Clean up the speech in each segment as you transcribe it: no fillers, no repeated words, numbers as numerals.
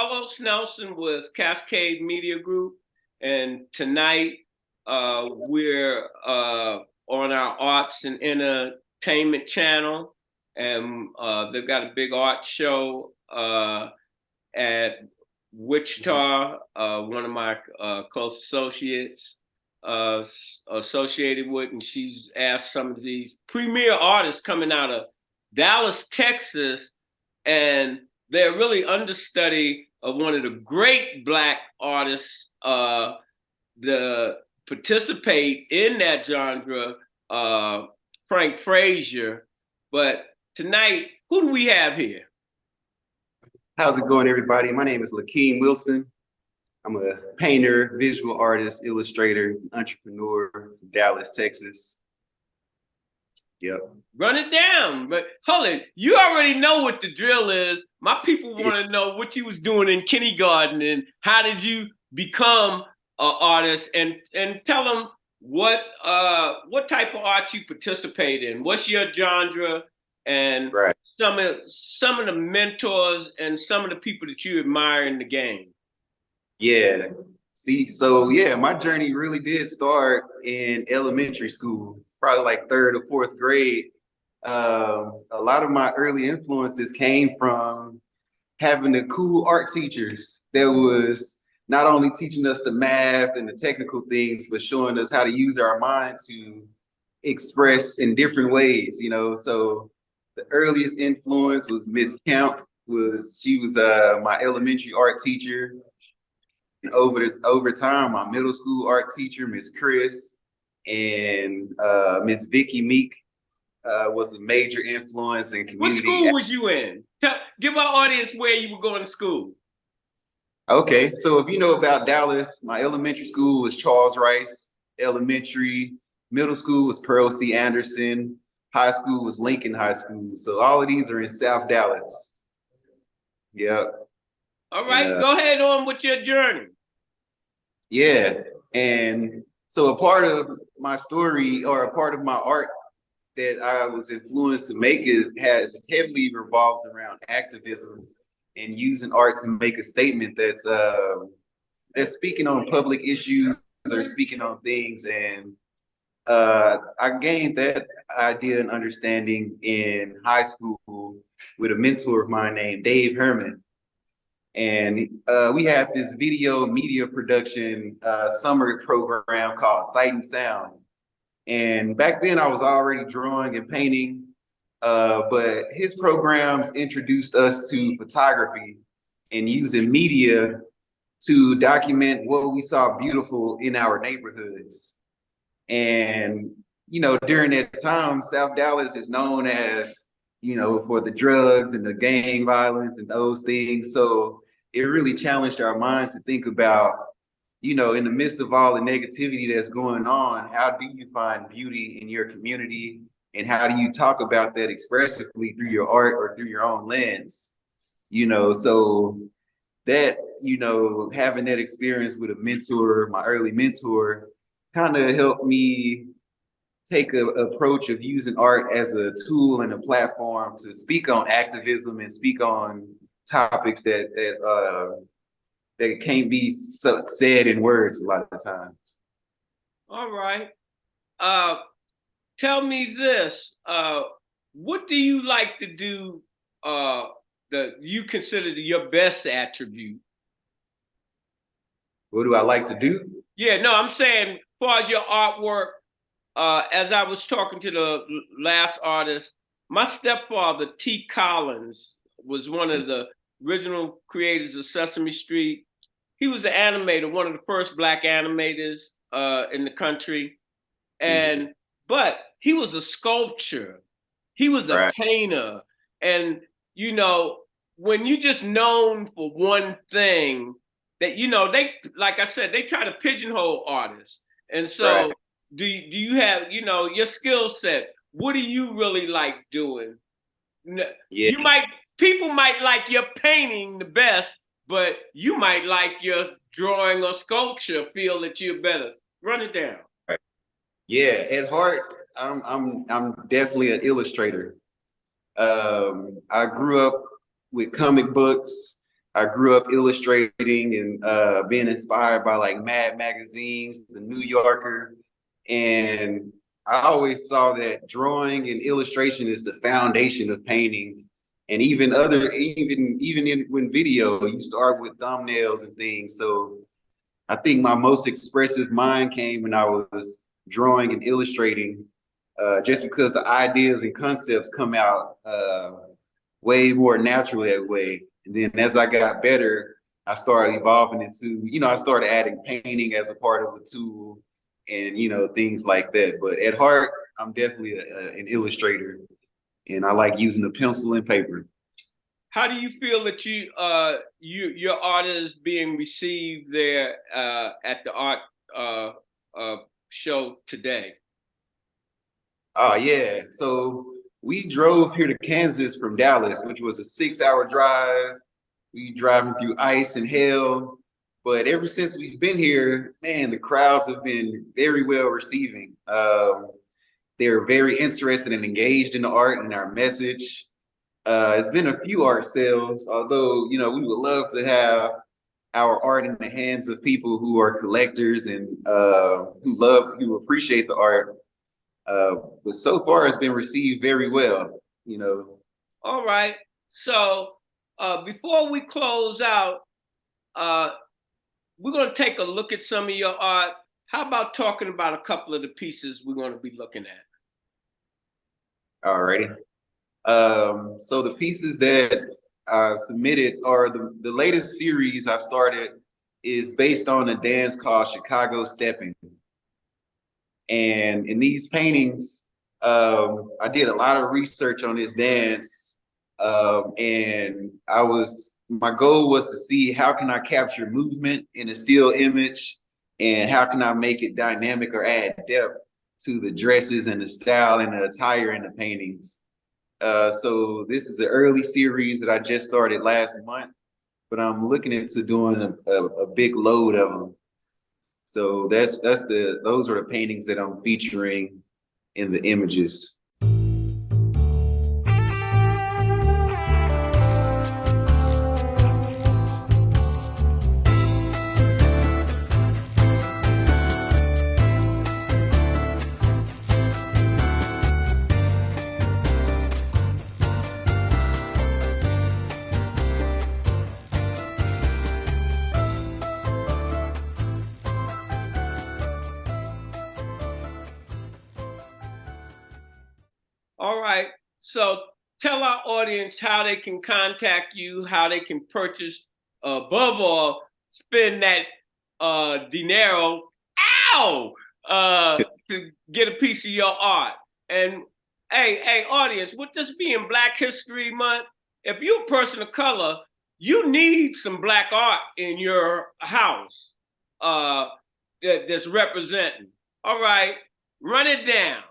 Carlos Nelson with Cascade Media Group, and tonight we're on our arts and entertainment channel, and they've got a big art show at Wichita. One of my close associates associated with, and she's asked some of these premier artists coming out of Dallas, Texas, and they're really understudy of one of the great Black artists to participate in that genre, Frank Frazier. But tonight, who do we have here? How's it going, everybody? My name is Lakeem Wilson. I'm a painter, visual artist, illustrator, entrepreneur from Dallas, Texas. Yep. Run it down. But hold it, you already know what the drill is. My people want to know what you was doing in kindergarten and how did you become an artist, and tell them what type of art you participate in. What's your genre, and right. some of the mentors and some of the people that you admire in the game. Yeah. See, so yeah, my journey really did start in elementary school, probably like 3rd or 4th grade. A lot of my early influences came from having the cool art teachers that was not only teaching us the math and the technical things, but showing us how to use our mind to express in different ways, you know. So the earliest influence was Miss Kemp. She was my elementary art teacher. And over time, my middle school art teacher, Miss Chris, and Miss Vicky Meek was a major influence in community. What school was you in? Give our audience where you were going to school. Okay, so if you know about Dallas, my elementary school was Charles Rice Elementary, middle school was Pearl C. Anderson, high school was Lincoln High School. So all of these are in South Dallas. Yep. All right, go ahead on with your journey. Yeah, and so a part of my story, or a part of my art that I was influenced to make has heavily revolves around activism and using art to make a statement that's speaking on public issues or speaking on things. And I gained that idea and understanding in high school with a mentor of mine named Dave Herman. And we had this video media production summer program called Sight and Sound. And back then I was already drawing and painting, but his programs introduced us to photography and using media to document what we saw beautiful in our neighborhoods. And, you know, during that time, South Dallas is known as, you know, for the drugs and the gang violence and those things. So it really challenged our minds to think about, you know, in the midst of all the negativity that's going on, how do you find beauty in your community? And how do you talk about that expressively through your art or through your own lens? You know, so that, you know, having that experience with a mentor, my early mentor, kind of helped me take an approach of using art as a tool and a platform to speak on activism and speak on topics that can't be said in words a lot of the times. All right. Tell me this. What do you like to do that you consider your best attribute? What do I like to do? Yeah, no, I'm saying as far as your artwork, as I was talking to the last artist, my stepfather, T. Collins, was one of the original creators of Sesame Street. He was an animator, one of the first Black animators in the country. And but he was a sculptor. He was a painter. And, you know, when you're just known for one thing, that, you know, they, like I said, they try to pigeonhole artists. And so do you have, you know, your skill set? What do you really like doing? Yeah. People might like your painting the best, but you might like your drawing or sculpture, feel that you're better. Run it down. Yeah, at heart, I'm definitely an illustrator. I grew up with comic books. I grew up illustrating and being inspired by like Mad magazines, The New Yorker, and I always saw that drawing and illustration is the foundation of painting. And when video, you start with thumbnails and things. So I think my most expressive mind came when I was drawing and illustrating, just because the ideas and concepts come out way more natural that way. And then as I got better, I started evolving into, I started adding painting as a part of the tool and, things like that. But at heart, I'm definitely an illustrator, and I like using the pencil and paper. How do you feel that your art is being received there at the art show today? Oh yeah. So we drove here to Kansas from Dallas, which was a 6-hour drive. We driving through ice and hail. But ever since we've been here, man, the crowds have been very well receiving. They're very interested and engaged in the art and our message. It's been a few art sales, although, we would love to have our art in the hands of people who are collectors and who appreciate the art. But so far it's been received very well, All right. So before we close out, we're going to take a look at some of your art. How about talking about a couple of the pieces we're going to be looking at? All righty. So the pieces that I submitted, or the latest series I started, is based on a dance called Chicago Stepping. And in these paintings, I did a lot of research on this dance, and my goal was to see how can I capture movement in a still image, and how can I make it dynamic or add depth to the dresses and the style and the attire in the paintings. So this is an early series that I just started last month, but I'm looking into doing a big load of them. So those are the paintings that I'm featuring in the images. All right. So tell our audience how they can contact you, how they can purchase, above all, spend that dinero, to get a piece of your art. And hey, audience, with this being Black History Month, if you're a person of color, you need some Black art in your house that's representing. All right, run it down.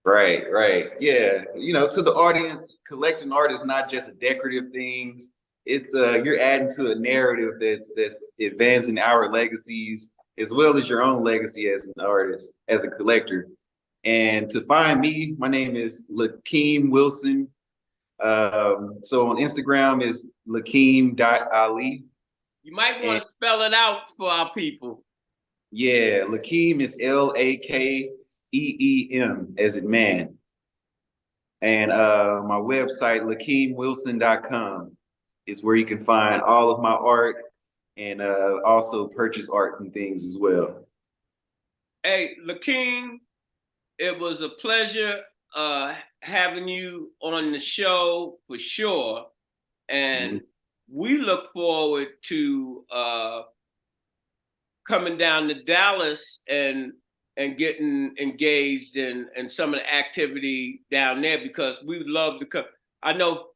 Right. Yeah. To the audience, collecting art is not just a decorative thing. It's you're adding to a narrative that's advancing our legacies as well as your own legacy as an artist, as a collector. And to find me, my name is Lakeem Wilson. So on Instagram is Lakeem.Ali. You might want to spell it out for our people. Yeah, Lakeem is Lakeem as in man. And my website, LakeemWilson.com, is where you can find all of my art and also purchase art and things as well. Hey, Lakeem, it was a pleasure having you on the show for sure. And we look forward to coming down to Dallas and getting engaged in some of the activity down there, because we would love to come. I know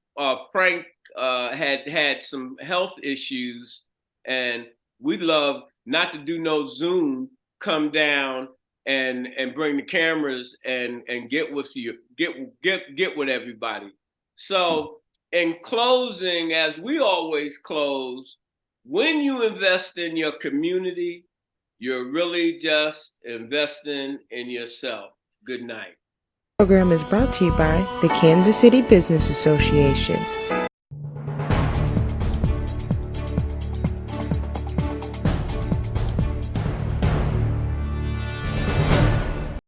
Frank had some health issues, and we'd love not to do no Zoom, come down and bring the cameras and get with you, get with everybody. So in closing, as we always close, when you invest in your community, you're really just investing in yourself. Good night. The program is brought to you by the Kansas City Business Association.